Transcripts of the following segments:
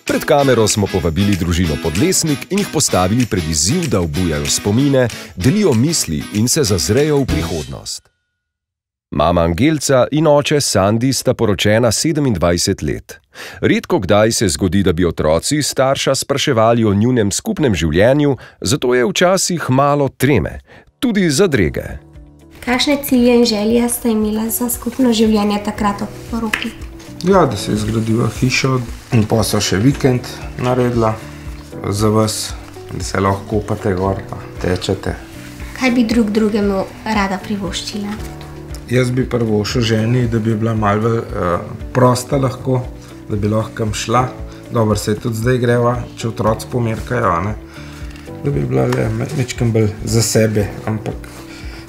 Pred kamero smo povabili družino Podlesnik in jih postavili pred izziv, da obujajo spomine, delijo misli in se zazrejo v prihodnost. Mama Angelca in oče Sandi sta poročena 27 let. Redko kdaj se zgodi, da bi otroci starša spraševali o njunem skupnem življenju, zato je včasih malo treme, tudi zadrege. Kakšne cilje in želje sta imela za skupno življenje takrat ob poroki? Ja, da se je zgradila hišo in pa so še vikend naredila za vas, da se lahko kopate gor, pa tečete. Kaj bi drugemu rada privoščila? Jaz bi privoščil ženi, da bi bila malo prosta lahko, da bi lahko kam šla. Dobro, se tudi zdaj greva, če otroci pomerkajo, ne? Da bi bila le mečkam bolj za sebe, ampak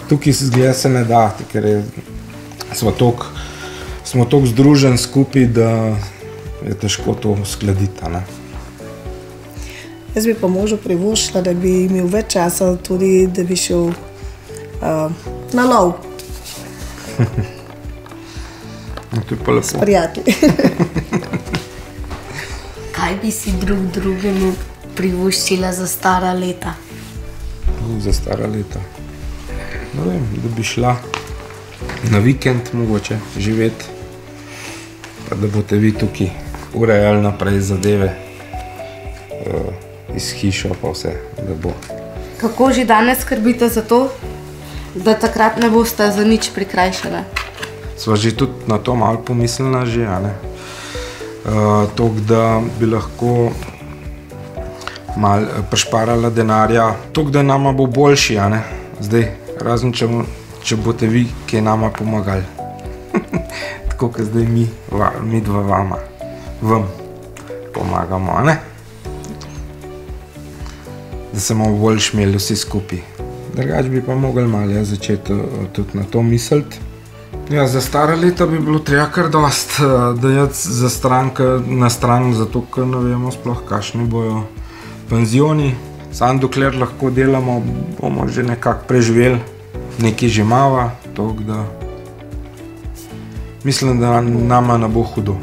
tukaj se zgleda se ne da, ker smo toliko združeni skupaj, da je težko to uskladiti, ne? Jaz bi pa možu privoščila, da bi imel več časa tudi, da bi šel na lov. To je pa lepo. S prijatelji. Kaj bi si drugemu privoščila za stara leta? Za stara leta? Ne vem, da bi šla na vikend mogoče živeti, pa da boste vi tukaj urejali naprej zadeve iz hišo pa vse, da bo. Kako že danes skrbite za to, da takrat ne boste za nič prikrajšane? Sva že tudi na to malo pomislila že, a ne? Toliko, da bi lahko malo prišparala denarja, toliko, da nama bo boljši, a ne? Zdaj, razen če boste vi, ki nama pomagali. Tako, kot zdaj mi dva vam pomagamo, a ne? Da se bomo boljši imeli vsi skupaj. Drugač bi pa mogli malo začeti tudi na to misliti. Ja, za stara leta bi bilo treba kar dosti dajati na stran, zato ker ne vemo sploh, kakšni bojo penzioni. Samo dokler lahko delamo, bomo že nekako preživeli, nekaj že imava, toliko da mislim, da nama ne bo hudo.